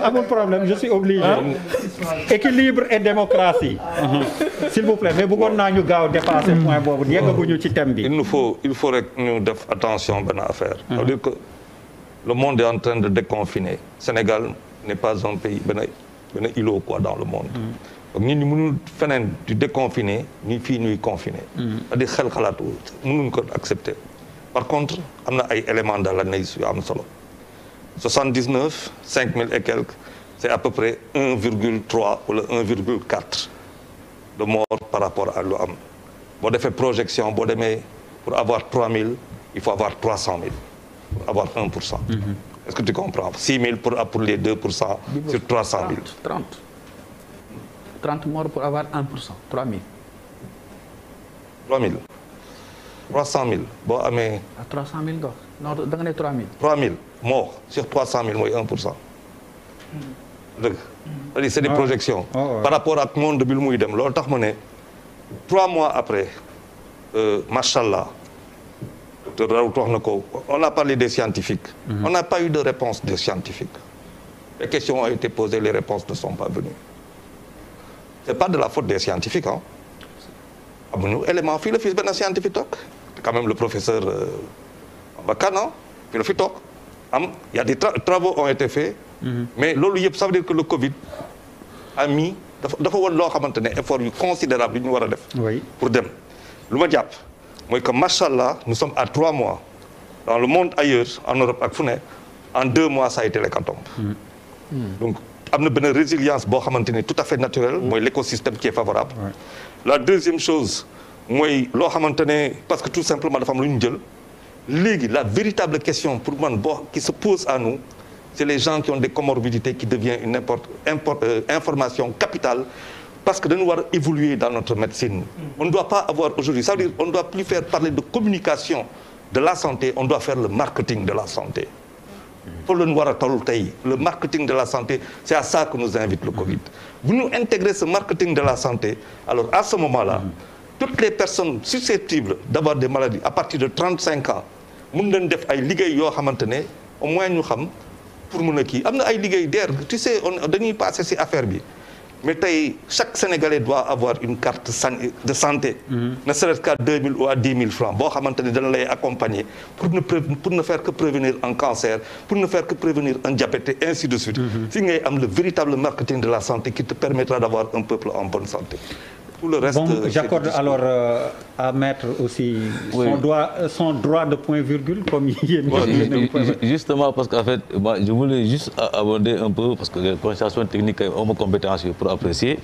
amul problème je suis obligé. Équilibre et démocratie. S'il vous plaît mais bëggoon naa ñu gaaw dépasser point boobu yeggaguñu ci thème bi. il faut rek ñu def attention benn affaire. ça veut dire que le monde est en train de déconfiner. Sénégal n'est pas un pays benn îlot quoi dans le monde. donc ñun ñu mënul feneen di déconfiner ñi fii ñuy confiner. c'est-à-dire xel xalaatu mënuñ ko accepter. par contre am na ay éléments de l'analyse yu am solo 79 5000 et quelques c'est à peu près 1,3 wala 1,4 de morts par rapport à lu am boo defee projection boo demee pour avoir 3000 il faut avoir 300 000 pour avoir 1%. Est-ce que tu comprends 6 000 pour les 2% sur 300 000. 30 morts pour avoir 1%, 3 000. 3 000. 300 000. Bon, mais... 300 000 gars. Non, da nga ne 3 000. 3 000 morts sur 300 000 mooy 1%. dëgg. c'est des projections. Par rapport ak monde bi lu muy dem loolu tax ma ne 3 mois après machallah docteur Raoult wax na ko on a parlé des scientifiques. On n'a pas eu de réponse des scientifiques. Les questions ont été posées, les réponses ne sont pas venues. C'est pas de la faute des scientifiques hein. amuñu élément fii la fii benn scientifique toog quand même le professeur Bakana fii la fi toog il y a des travaux ont été faits. mais loolu yëpp ça veut dire que le Covid a mis dafa woon loo xamante ne effort yu considérable yu ñu war a def. pour dem lu ma jàpp mooy que machallah nous sommes à 3 mois dans le monde ailleurs en Europe ak fu ne en 2 mois ça a été l'hécatombe. donc am na benn résilience boo xamante ne tout à fait naturelle. mooy l'écosystème qui est favorable. la deuxième chose mooy loo xamante ne parce que tout simplement dafa am lu ñu jël léegi la véritable question pour man boo qui se pose à nous c'est les gens qui ont des comorbidités qui devient une information capitale parce que dañu war a évoluer dans notre médecine. On ne doit pas avoir aujourd'hui ça veut dire on ne doit plus faire parler de communication de la santé on doit faire le marketing de la santé. pour le war a toll tey le marketing de la santé c'est à ça que nous invite le Covid. bu ñu intégrer ce marketing de la santé alors à ce moment-là toutes les personnes susceptibles d'avoir des maladies à partir de 35 ans mun leen def ay liggéey yoo xamante ne au moins ñu xam pour mun a kii am na ay liggéey der tu sais dañuy passer ci affaire bi mais tey chaque Sénégalais doit avoir une carte de santé. ne serait-ce qu'à 2 000 ou à 10 000 francs boo xamante ne dana lay accompagner pour ne faire que prévenir un cancer pour ne faire que prévenir un diabète et ainsi de suite. si ngay am le véritable marketing de la santé qui te permettra d'avoir un peuple en bonne santé. Tout le reste, bon, j'accorde alors à Maître aussi son droit de point virgule comme justement parce qu'en fait moi, je voulais juste aborder un peu parce que les considérations techniques ont ma compétence pour apprécier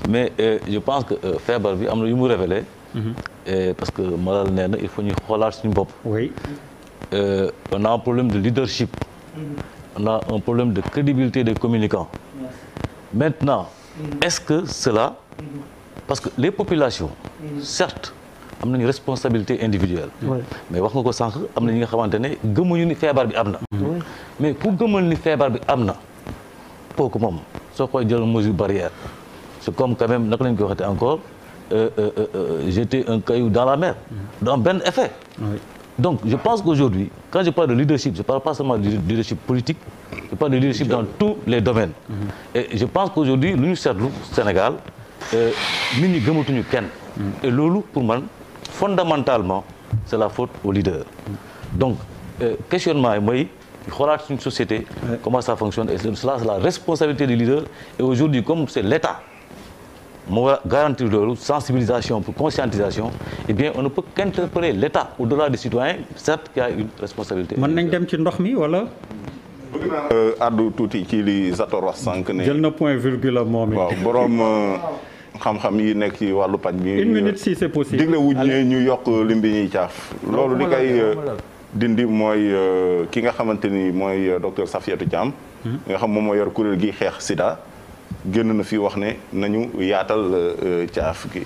mais je pense que feebar bi am na yu mu révélé parce que Malal nee na il faut ñu xoolaat suñu bopp. On a un problème de leadership. On a un problème de crédibilité des communicants. Maintenant est-ce que cela parce que les populations certes am nañu responsabilité individuelle mais wax nga ko sànq am na ñi nga xamante ne gëmuñu ni feebar bi am na mais ku gëmal ni feebar bi am na kooku moom soo koy jël mesure barrière c'est comme quand même naka lañ koy waxate encore jeter un caillou dans la mer du am benn effet donc je pense qu'aujourd'hui quand je parle de leadership je parle pas seulement de leadership politique je parle de leadership dans tous les domaines et je pense qu'aujourd'hui lu ñu seetlu Sénégal nit ñi gëmatuñu kenn et loolu pour man fondamentalement c'est la faute aux leaders donc questionnement yi mooy xoolaat suñu société comment ça fonctionne et cela c'est la responsabilité des leaders et aujourd'hui comme c'est l'État moo war a garantir loolu sensibilisation pour conscientisation eh bien on ne peut qu'interpeller l'État au-delà des citoyens certes qu'il y a une responsabilité. mën nañ dem ci ndox mi wala. bëgg naa addu tuuti ci li Zator wax sànq ne. jël na point virgule moom it. waaw borom xam-xam yi nekk ci wàllu paj bi. 1 minute si c'est possible. digle wuñ ne ñu yokk lim bi ñuy caaf. loolu li koy dindi mooy ki nga xamante ni mooy docteur Safiatou Thiam. nga xam moom moo yor kuréel gi xeex Sida. génn na fi wax ne nañu yaatal caaf gi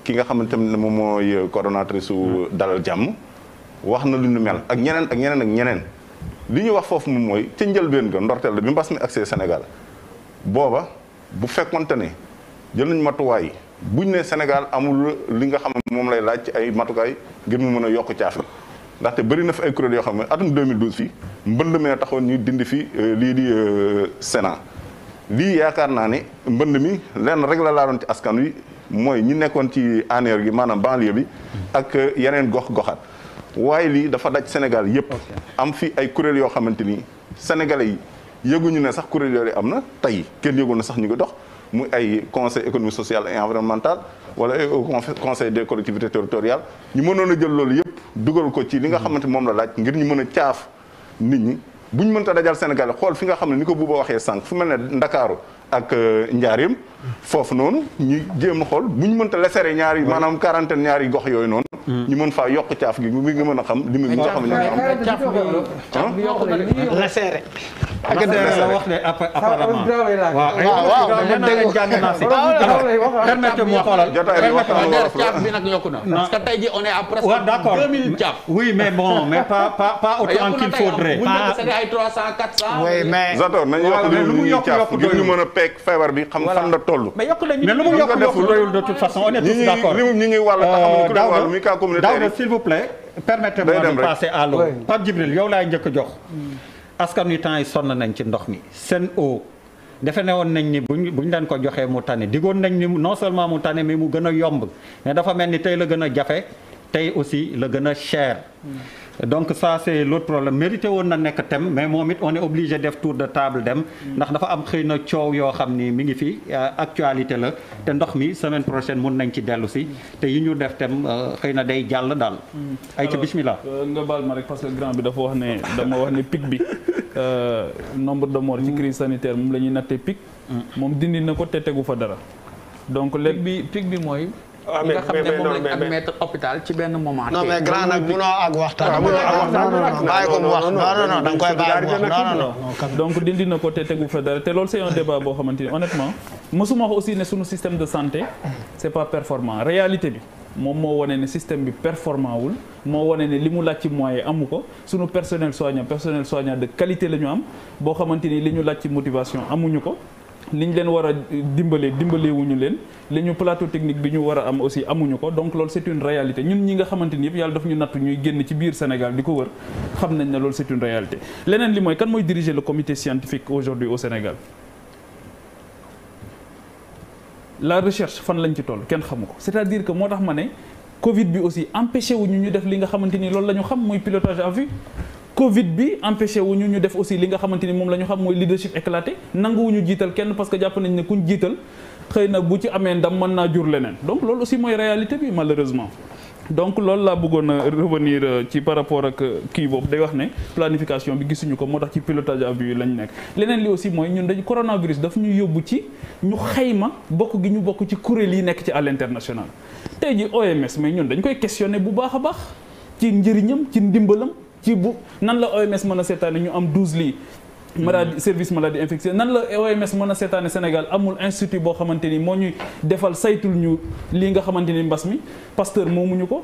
ki nga xamante ne moom mooy coordonnatrice su Dalal Jàmm wax na lu ñu mel ak ñeneen ak ñeneen ak ñeneen. li ñu wax foofu moom mooy ca njëlbéen ga ndorteel la bi mbas mi accès Sénégal booba bu fekkonte ne jël nañ matuwaay buñ ne Sénégal amul li nga xam ne moom lay laaj ci ay matukaay ngir mu mën a yokk caaf ndaxte bëri na fi ay kuréel yoo xam ne atum 2012 fii mbënd mee taxoon ñu dindi fi lii di Sénat lii yaakaar naa ne mbënd mi lenn rek la laaloon ci askan wi mooy ñi nekkoon ci aneer gi maanaam banlieue bi ak yeneen gox-goxaat waaye lii dafa daj Sénégal yëpp am fi ay kuréel yoo xamante ni sénégalais yi yëguñu ne sax kuréel yooyu am na tey kenn yëgul na sax ñu ngi dox muy ay conseil économique social et environnemental wala conseil des collectivités territoriales ñu mënoon a jël loolu yëpp dugal ko ci li nga xamante moom la laaj ngir ñu mën a caaf nit ñi bu ñu mënta dajal Sénégal xool fi nga xam ne ni ko Bouba waxee sànq fu mel ne Ndakaaru ak Njaareem foofu noonu ñu jéem a xool bu ñu mënta lesere ñaari maanaam quarantaine ñaari gox yooyu noonu ñu mën faa yokk caaf gi mi nga mën a xam li mu nga xam ne caaf bi yokk na lesere ak la wax ne apparemment waaw jàng naa si permettez-moi xoolal caaf bi nag yokku na parce que tey ji on est à presque 2000 caaf oui mais bon mais pas autant qu'il faudrait ay 300 400 oui mais Zator nañu yokk lu mu caaf ngir ñu mën a peeg feebar bi xam fan la toll mais lu mu yokk doyul de toute façon on est tous d'accord ñi ñuy wàll taxamuñu ku leen wàll muy cas communautaire Daouda s'il vous plaît permettez-moi de passer à l'eau Pape Djibril yow laay njëkk a jox askan wi temps yi sonn nañ ci ndox mi Sen'Eau defe ne woon nañ ni buñ leen ko joxee mu tane digoon nañ ni non seulement mu tane mais mu gën a yomb mais dafa mel ni tey la gën a jafe tey aussi la gën a cher donc ça c'est l'autre problème mérité woon na nekk thème mais moom it on est obligé def tour de table dem ndax dafa am xëy na coow yoo xam ni mi ngi fi actualité la te ndox mi semaine prochaine mun nañ ci dellu si te yi ñu def thème xëy na day jàll daal ay ci bismillah nga baal ma rek parce que grand bi dafa wax ne dama wax ne pic bi nombre de morts ci crise sanitaire moom la ñuy nattee pic moom dindi na ko te tegu fa dara donc léegi pic bi mooy nga xam ne moom lañ admettre hôpital ci benn moment. non mais grand nag munoo ak waxtaan. bàyyi ko mu wax non da nga koy bàyyi mu wax non. donc dindi na ko te tegu fa dara te loolu c'est un débat boo xamante ni honnêtement mosuma wax aussi ne sunu système de santé c'est pas performant réalité bi moom moo wane ne système bi performant wul moo wane ne li mu laaj ci moyen amu ko sunu personnel soignant de qualité la ñu am boo xamante ni li ñu laaj ci motivation amuñu ko. li ñu leen war a dimbalewuñu leen li ñu plateau technique bi ñu war a am aussi amuñu ko donc loolu c'est une réalité ñun ñi nga xamante ni yëpp yàlla daf ñu nattu ñuy génn ci biir Sénégal di ko wër xam nañ ne loolu c'est une réalité leneen li mooy kan mooy diriger le comité scientifique aujourd'hui au Sénégal la recherche fan lañ ci toll kenn xamu ko c'est-à-dire que moo tax ma ne Covid bi aussi empêché wuñu ñu def li nga xamante ni loolu la ñu xam mooy pilotage à vue Covid bi empêché wu ñu def aussi li nga xamante ni moom la ñu xam mooy leadership éclaté nanguwuñu jiital kenn parce que jàpp nañ ne kuñ jiital xëy na bu ci amee ndam mën naa jur leneen donc loolu aussi mooy réalité bi malheureusement. donc loolu laa bëggoon a revenir ci par rapport ak kii boobu day wax ne planification bi gisuñu ko moo tax ci pilotage à vue lañ nekk leneen li aussi mooy ñun dañ coronavirus daf ñu yóbbu ci ñu xayma bokk gi ñu bokk ci kuréel yi nekk ci à l'international tey ji OMS mais ñun dañ koy questionner bu baax a baax ci njëriñam ci ndimbalam. ci bu nan la OMS mën a seetaane ñu am 12 lits maladie service maladie infectieuse nan la OMS mën a seetaane Sénégal amul institut boo xamante ni moo ñuy defal saytul ñu lii nga xamante ni mbas mi Pasteur moomuñu ko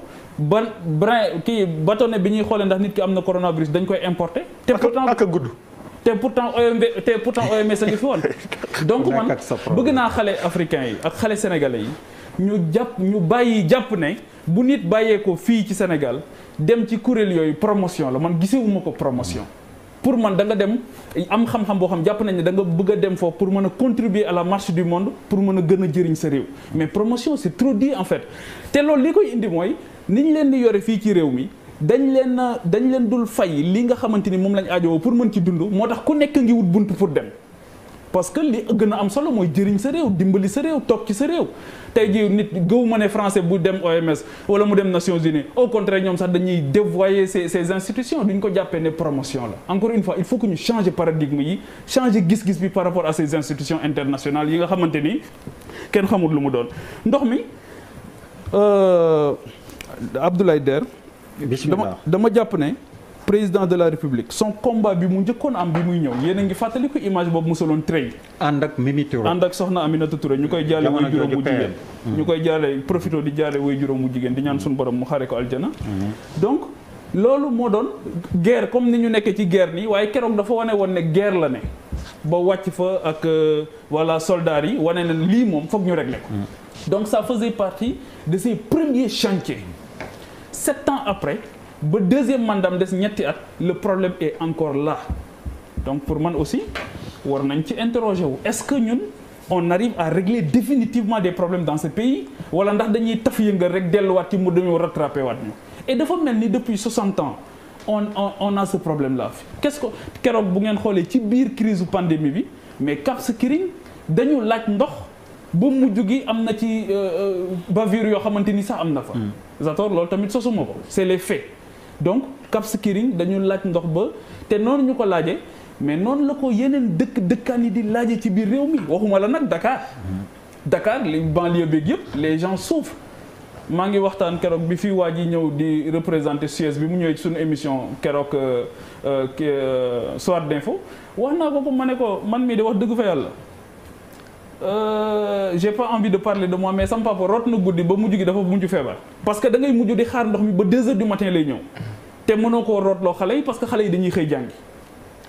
bâtonnet bi ñuy xoolee ndax nit ki am na coronavirus dañ koy importer te pourtant ak gudd te pourtant OMS a ngi fi woon donc man bëgg naa xale africains yi ak xale sénégalais yi ñu bàyyi jàpp ne bu nit bàyyeekoo fii ci Sénégal dem ci kuréel yooyu promotion la man gisewuma ko promotion pour man da nga dem am xam-xam boo xam jàpp nañ ne da nga bëgg a dem foofu pour mën a contribuer à la marche du monde pour mën a gën a jëriñ sa réew mais promotion c'est trop dit en fait te loolu li koy indi mooy ni ñu leen di yore fii ci réew mi dañ leen dul fay li nga xamante ni moom lañ aajowoo pour mën ci dund moo tax ku nekk ngi wut bunt pour dem parce que li gën a am solo mooy jëriñ sa réew dimbali sa réew toog ci sa réew tey jii nit gëw ma ne français bu dem OMS wala mu dem Nations Unies au contraire ñoom sax dañuy dévoyer ces institutions duñ ko jàppee ne promotion la encore une fois il faut que ñu changer paradigme yi changer gis-gis bi par rapport à ces institutions internationales yi nga xamante ni kenn xamul lu mu doon ndox mi Abdoulaye Der dama jàpp ne président de la République son combat bi mu njëkkoon am bi muy ñëw yéen a ngi fàttaliku image boobu musaloon train ànd ak Mimi Touré ànd ak soxna Aminata Touré ñu koy jaale way juróom bu jigéen ñu koy jaale profito di jaale way juróom bu jigéen di ñaan suñu borom mu xare ko aljana donc loolu moo doon guerre comme ni ñu nekkee ci guerre nii waaye keroog dafa wane woon ne guerre la ne ba wàcc fa ak voilà soldats yi wane na lii moom foog ñu régler ko donc ça faisait partie de ses premiers chantiers 7 ans après ba deuxième mandat des ñetti at le problème est encore là donc pour man aussi war nañ ci interroger wu est-ce que ñun on arrive à régler définitivement des problèmes dans ce pays wala ndax dañuy taf yëngal rek delluwaat ci mu dañoo rattraper waat ñu et dafa mel ni depuis 60 ans on a ce problème là qu'est-ce que keroog bu ngeen xoolee ci biir crise pandémie bi mais Cap Skirring dañu laaj ndox ba mujj gi am na ci bavure yoo xamante ni sax am na fa Zator loolu tamit sosuma ko c'est les faits donc Cap Skirring dañu laaj ndox ba te noonu ñu ko laajee mais noonu la ko yeneen dëkkaan yi di laajee ci biir réew mi waxuma la nag Dakar les banlieue beeg yëpp les gens souffrent maa ngi waxtaan keroog bi fi waa ji ñëw di représenter Suez bi mu ñëwee ci suñu émission keroog Soir d'info wax naa ko ma ne ko man mii de wax dëgg fa yàlla j'ai pas envie de parler de moi mais sama papa root na guddi ba mujj gi dafa mujj feebar parce que da ngay mujj di xaar ndox mi ba 2 heures du matin lay ñëw te mënoo koo rootloo xale yi parce que xale yi dañuy xëy jàngi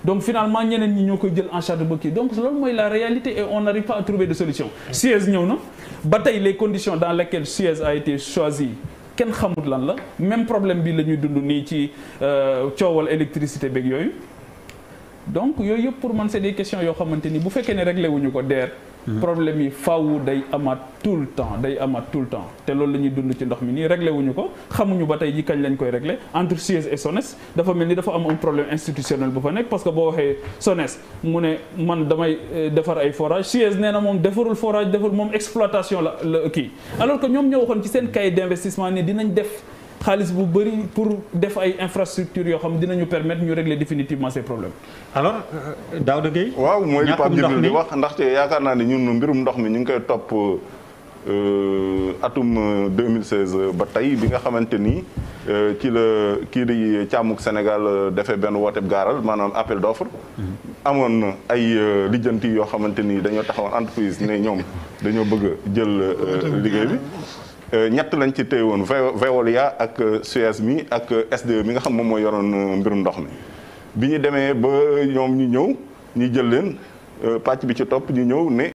donc finalement ñeneen ñi ñoo koy jël en charge ba kii donc loolu mooy la réalité et on n'arrive pas à trouver de solution Suez ñëw na ba tey les conditions dans lesquelles Suez a été choisi kenn xamut lan la même problème bi la ñuy dund nii ci coowal électricité beeg yooyu donc yooyu yëpp pour man c'est des questions yoo xamante ni bu fekkee ne réglé wuñu ko DER problème yi faaw day amaat tout le temps te loolu la ñuy dund ci ndox mi nii réglé wuñu ko xamuñu ba tey ji kañ lañ koy réglé entre Suez et SONES dafa mel ni dafa am un problème institutionnel bu fa nekk parce que boo waxee SONES mu ne man damay defar ay forage Suez nee na moom defarul forage deful moom exploitation la kii alors que ñoom ñoo waxoon ci seen cahier d'investissement ni dinañ def xaalis bu bëri pour def ay infrastructures yoo xam dinañu permettre ñu régler définitivement ces problèmes. alors Daouda Gueye. waaw mooy li Pape Djibril di wax ndaxte yaakaar naa ne ñun mbirum ndox mi ñu ngi koy topp atum 2016 ba tey bi nga xamante ni ci la kii di càmmuk Sénégal defee benn wooteeb gaaral maanaam appel d'offre. amoon ay lijjanti yoo xamante ni dañoo taxawoon entreprise ne ñoom dañoo bëgg a jël liggéey bi. ñett lañ ci téye woon Veolia ak Suez mi ak SDE mi nga xam moom mooy yoroon mbirum ndox mi bi ñu demee ba ñoom ñu ñëw ñu jël leen pàcc bi ci topp ñu ñëw ne